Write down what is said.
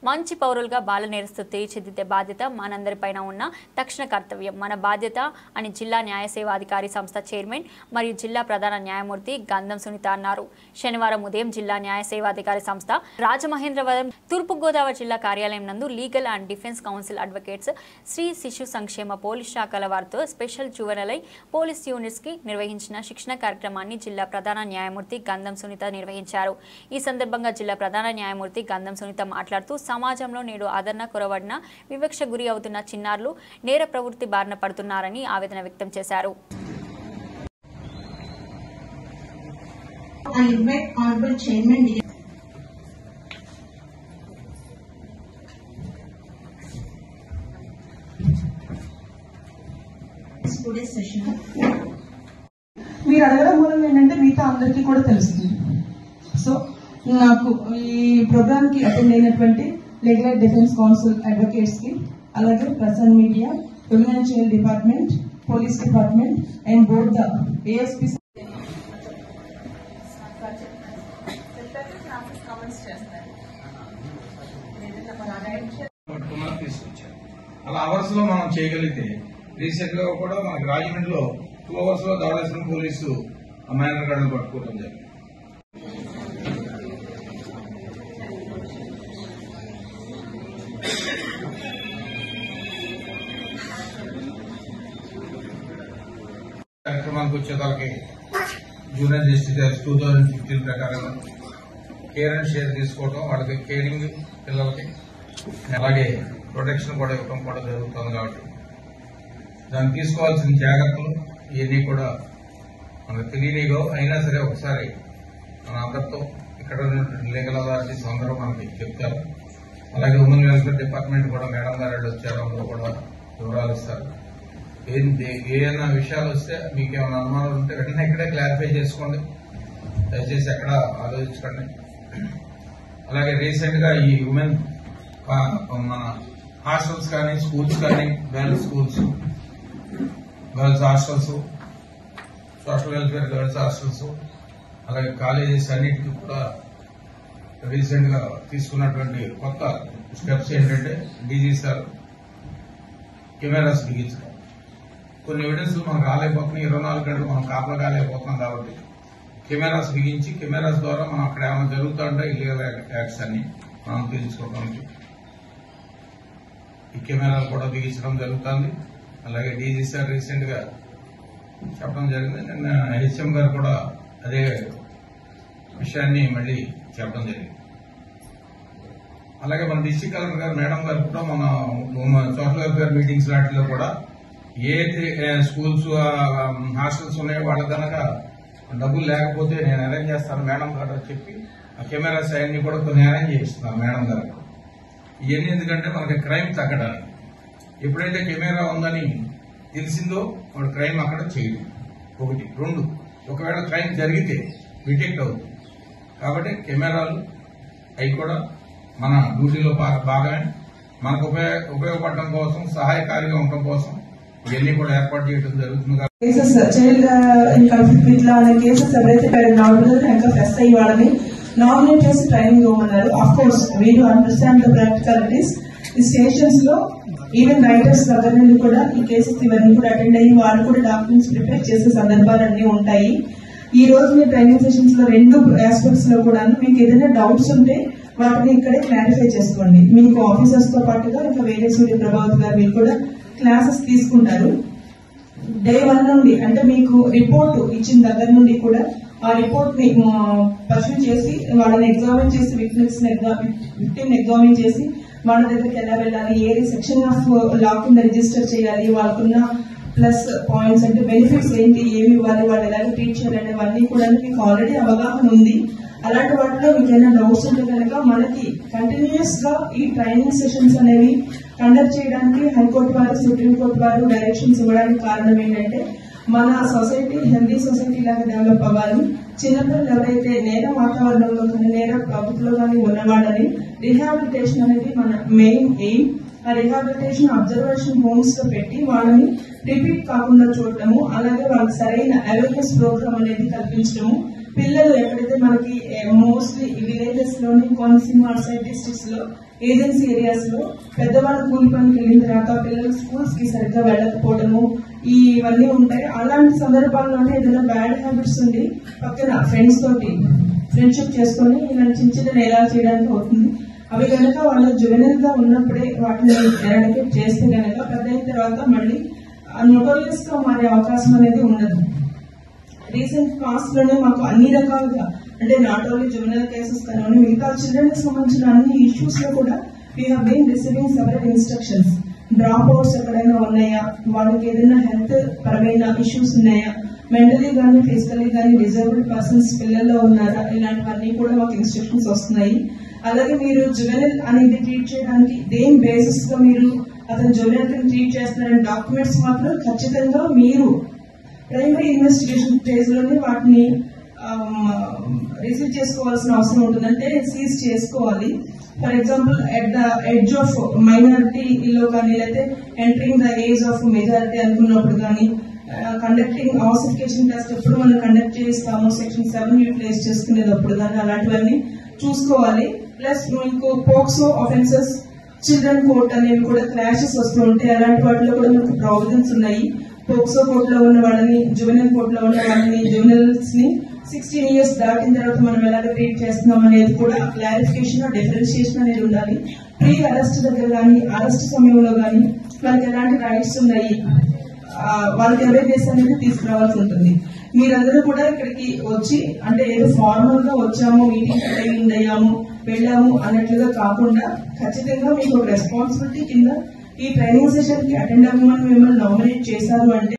మంచి పౌరులుగా బాల నేరస్తు తీర్చిదిద్దే బాధ్యత మనందరిపైన ఉన్న తక్షణ కర్తవ్యం, మన బాధ్యత అని జిల్లా న్యాయ సేవాధికారి సంస్థ చైర్మన్ మరియు జిల్లా ప్రధాన న్యాయమూర్తి గంధం సునీత అన్నారు. శనివారం ఉదయం జిల్లా న్యాయ సేవాధికారి సంస్థ రాజమహేంద్రవరం తూర్పుగోదావరి జిల్లా కార్యాలయం నందు legal and defence council advocates Shri శిశు సంక్షేమ పోలీస్ శాఖల వారితో స్పెషల్ జువెనైల్ పోలీస్ యూనిట్స్ కి నిర్వహించిన శిక్షణ కార్యక్రమాన్ని జిల్లా ప్రధాన న్యాయమూర్తి గంధం సునీత నిర్వహించారు. ఈ సందర్భంగా జిల్లా ప్రధాన న్యాయమూర్తి గంధం సునీత మాట్లాడుతూ సమాజంలో నేడు ఆదరణ కొరవడిన వివక్ష గురి అవుతున్న చిన్నారులు నేర ప్రవృత్తి బారిన పడుతున్నారని ఆవేదన వ్యక్తం చేశారు. మీరు అడగడం మూలంగా ఏంటంటే మిగతా అందరికీ కూడా తెలుస్తుంది. సో నాకు ఈ ప్రోగ్రామ్ కి అటెండ్ అయినటువంటి లీగల్ డిఫెన్స్ కౌన్సిల్ అడ్వకేట్స్ కి, అలాగే press and media, women and child department, police department and both the ASP అలా అవర్స్ లో మనం చేయగలిగితే రీసెంట్ గా కూడా మనకి రాజమండ్రిలో 2 hours లో ధవళేశ్వరం పోలీసు మైనర్ గార్డును పట్టుకోవడం జరిగింది. కార్యక్రమానికి వచ్చే వాళ్ళకి జూనియర్ జస్టిస్ 2015 ప్రకారం కేర్ అండ్ షేర్ తీసుకోవడం, వాళ్ళకి కేరింగ్ పిల్లలకి అలాగే ప్రొటెక్షన్ కూడా ఇవ్వడం కూడా జరుగుతుంది. కాబట్టి దాన్ని తీసుకోవాల్సిన జాగ్రత్తలు ఇవన్నీ కూడా మనకు తెలియనిగో అయినా సరే ఒకసారి మన అందరితో ఇక్కడ లీగల్ అథారిటీస్ అందరూ మనకి చెప్తారు. అలాగే ఉమెన్ వెల్ఫేర్ డిపార్ట్మెంట్ కూడా మేడం గారు వచ్చారు, అందరూ కూడా వివరాలు ఇస్తారు. ఏదైనా విషయాలు వస్తే మీకు ఏమైనా అనుమానాలు ఉంటే వెంటనే ఇక్కడే క్లారిఫై చేసుకోండి, దయచేసి ఎక్కడ ఆలోచించకండి. అలాగే రీసెంట్ గా ఈ ఉమెన్ మన హాస్టల్స్ కానీ స్కూల్స్ కానీ, girls schools, girls hostels, social welfare girls hostels, అలాగే కాలేజెస్ అన్నిటికీ కూడా రీసెంట్ గా తీసుకున్నటువంటి కొత్త స్టెప్స్ ఏంటంటే డీజీ సార్ కెమెరాస్ బిగించడం. కొన్ని ఎవిడెన్స్ మనకు రాలేకపోతున్నాయి, 24 గంటలు మనం కాపలా కాలేకపోతున్నాం. కాబట్టి కెమెరాస్ బిగించి కెమెరాస్ ద్వారా మనం అక్కడ ఏమైనా జరుగుతుంటే ఇల్లీగల్ యాక్ట్స్ అన్ని మనం తెలుసుకోవడానికి ఈ కెమెరాలు కూడా బిగించడం జరుగుతుంది. అలాగే డీజీ సార్ రీసెంట్ గా చెప్పడం జరిగింది. నిన్న హెచ్ఎం గారు కూడా అదే విషయాన్ని మళ్ళీ చెప్పడం జరిగింది. అలాగే మన డిస్ట్రిక్ట్ కలెక్టర్ గారు మేడం గారు కూడా మన సోషల్ వెల్ఫేర్ మీటింగ్స్ వాటిలో కూడా ఏ స్కూల్స్ హాస్టల్స్ ఉన్నాయో వాళ్ళ కనుక డబ్బులు లేకపోతే నేను అరేంజ్ చేస్తాను మేడం గారు చెప్పి ఆ కెమెరాస్ అవన్నీ కూడా కొన్ని అరేంజ్ చేస్తున్నారు మేడం గారు. ఇవన్నీ ఎందుకంటే మనకి క్రైమ్ తగ్గడానికి. ఎప్పుడైతే కెమెరా ఉందని తెలిసిందో వాడు క్రైమ్ అక్కడ చేయదు. 1, 2 ఒకవేళ క్రైమ్ జరిగితే డిటెక్ట్ అవుతుంది. కాబట్టి కెమెరాలు అవి కూడా మన డ్యూటీలో భాగమే. మనకు ఉపయోగపడటం కోసం, సహాయకారిగా ఉండటం కోసం ఇవన్నీ కూడా ఏర్పాటు చేయడం జరుగుతుంది. కేసెస్ చైల్డ్ కాన్ఫ్లిక్ట్ ఇట్లా అనే కేసెస్ ఎవరైతే నార్మల్ ఇంకా ఫెస్ట్ అయ్యి వాళ్ళని నామినేట్ చేసి ట్రైనింగ్ ఇవ్వమన్నారు. Of course we do understand the practicalities. ఈ స్టేషన్స్ లో ఈవెన్ రైటర్స్ దగ్గర నుండి కూడా ఈ కేసెస్ ఇవన్నీ కూడా అటెండ్ అయ్యి వాళ్ళు కూడా డాక్యుమెంట్స్ ప్రిపేర్ చేసే సందర్భాలన్నీ ఉంటాయి. ఈ రోజు మీ ట్రైనింగ్ సెషన్స్ లో 2 ఆస్పెక్ట్స్ లో కూడా మీకు ఏదైనా డౌట్స్ ఉంటే వాటిని ఇక్కడే క్లారిఫై చేసుకోండి. మీకు ఆఫీసర్స్ తో పాటుగా ఇంకా వేరే సూర్య ప్రభావత్ గారు మీరు కూడా క్లాసెస్ తీసుకుంటారు. డే 1 నుండి అంటే మీకు రిపోర్ట్ ఇచ్చిన దగ్గర నుండి కూడా ఆ రిపోర్ట్ ని పర్సూ చేసి వాళ్ళని ఎగ్జామిన్ చేసి విక్టిమ్ ఎగ్జామిన్ చేసి వాళ్ళ దగ్గరికి ఎలా వెళ్ళాలి, ఏ సెక్షన్ ఆఫ్ లా కింద రిజిస్టర్ చేయాలి, వాళ్ళకున్న ప్లస్ పాయింట్స్ అంటే బెనిఫిట్స్ ఏంటి, ఏమి ఇవ్వాలి, వాళ్ళు ఎలాగ ట్రీట్ చేయాలనేవన్నీ కూడా మీకు ఆల్రెడీ అవగాహన ఉంది. అలాంటి వాటిలో మీకు ఏమైనా డౌట్స్ ఉంటే కనుక మనకి కంటిన్యూస్ గా ఈ ట్రైనింగ్ సెషన్స్ అనేవి కండక్ట్ చేయడానికి హైకోర్టు వారు, సుప్రీంకోర్టు వారు డైరెక్షన్స్ ఇవ్వడానికి కారణం ఏంటంటే మన సొసైటీ హెల్దీ సొసైటీ లాగా డెవలప్ అవ్వాలి. చిన్నపిల్లలు ఎవరైతే నేర వాతావరణంలో కానీ నేర ప్రభుత్వంలో కానీ ఉన్నవాళ్ళని రిహాబిలిటేషన్ అనేది మన మెయిన్ ఎయిమ్. ఆ రిహాబిలిటేషన్ అబ్జర్వేషన్ హోమ్స్ లో పెట్టి వాళ్ళని రిపీట్ కాకుండా చూడటము, అలాగే వాళ్ళకి సరైన అవేర్నెస్ ప్రోగ్రామ్ అనేది కల్పించడము, పిల్లలు ఎక్కడైతే మనకి మోస్ట్లీ విలేజెస్ లోని కోనసీమ సైడ్ డిస్ట్రిక్ట్స్ లో ఏజెన్సీ ఏరియాస్ లో పెద్దవాళ్ళు కూలి పనికి వెళ్ళిన తర్వాత పిల్లలు స్కూల్స్ కి సరిగ్గా వెళ్ళకపోవడము ఇవన్నీ ఉంటాయి. అలాంటి సందర్భాల్లోనే ఏదైనా బ్యాడ్ హ్యాబిట్స్ ఉండి పక్కన ఫ్రెండ్స్ తోటి ఫ్రెండ్షిప్ చేసుకుని ఇలాంటి చిన్న చిన్న ఎలా చేయడానికి అవుతుంది. అవి కనుక వాళ్ళు జువెనల్ గా ఉన్నప్పుడే వాటిని ఎరాడికేట్ చేస్తే కనుక పెద్ద అయిన తర్వాత మళ్ళీ నోటోరియస్ గా మారే అవకాశం అనేది ఉండదు. రీసెంట్ పాస్ట్ లోనే మాకు అన్ని రకాలుగా అంటే నాట్ ఓన్లీ జువెనల్ కేసెస్ కానీ మిగతా చిల్డ్రన్ కి సంబంధించిన అన్ని ఇష్యూస్ లో కూడా we have been receiving several instructions. Drop outs ఎక్కడైనా ఉన్నాయా, వాళ్ళకి ఏదైనా హెల్త్ పరమైన ఇష్యూస్ ఉన్నాయా, మెంటలీ గానీ ఫిజికలీ గానీ డిజేబుల్డ్ పర్సన్స్ పిల్లల్లో ఉన్నారా, ఇలాంటివన్నీ కూడా మాకు ఇన్స్ట్రక్షన్స్ వస్తున్నాయి. అలాగే మీరు జువెనల్ అనేది ట్రీట్ చేయడానికి దేని బేసిస్ గా మీరు అతను జువెనల్ కింద ట్రీట్ చేస్తున్నారని డాక్యుమెంట్స్ మాత్రం ఖచ్చితంగా మీరు ప్రైమరీ ఇన్వెస్టిగేషన్ ఫేజ్ లోనే వాటిని రిసీవ్ చేసుకోవాల్సిన అవసరం ఉంటుంది. అంటే సీజ్ చేసుకోవాలి. For example at the edge of మైనారిటీలో కానీ లేకపోతే entering the age of majority అనుకున్నప్పుడు కానీ కండక్టింగ్ ఆసిఫికేషన్ టెస్ట్ ఎప్పుడు మనం కండక్ట్ చేస్తాము సెక్షన్ 7 యూటిలైజ్ చేసుకునేటప్పుడు కానీ అలాంటివన్నీ చూసుకోవాలి. ప్లస్ మీకు పోక్సో ఆఫెన్సెస్, చిల్డ్రన్ కోర్ట్ అనేవి కూడా క్లాషెస్ వస్తూ ఉంటాయి. అలాంటి వాటిలో కూడా మనకు ప్రావిజన్స్ ఉన్నాయి. పోక్సో కోర్ట్ లో ఉన్న వాళ్ళని, జువెనల్ కోర్ట్ లో ఉన్న వాళ్ళని, జువెనల్స్ ని 16 years దాటిన తర్వాత మనం ఎలాగ ట్రీట్ చేస్తున్నాం అనేది కూడా క్లారిఫికేషన్, డిఫరెన్షియేషన్ అనేది ఉండాలి. ప్రీ అరెస్ట్ దగ్గర కానీ అరెస్ట్ సమయంలో కానీ వాళ్ళకి ఎలాంటి రైట్స్ ఉన్నాయి, వాళ్ళకి అవేర్నెస్ అనేది తీసుకురావాల్సి ఉంటుంది. మీరందరూ కూడా ఇక్కడికి వచ్చి అంటే ఏదో ఫార్మల్ గా వచ్చాము, మీటింగ్ అటెండ్ అయ్యాము, వెళ్ళాము అన్నట్లుగా కాకుండా ఖచ్చితంగా మీకు ఒక రెస్పాన్సిబిలిటీ కింద ఈ ట్రైనింగ్ సెషన్ కి అటెండ్ అవ్వమని మిమ్మల్ని నామినేట్ చేశారు అంటే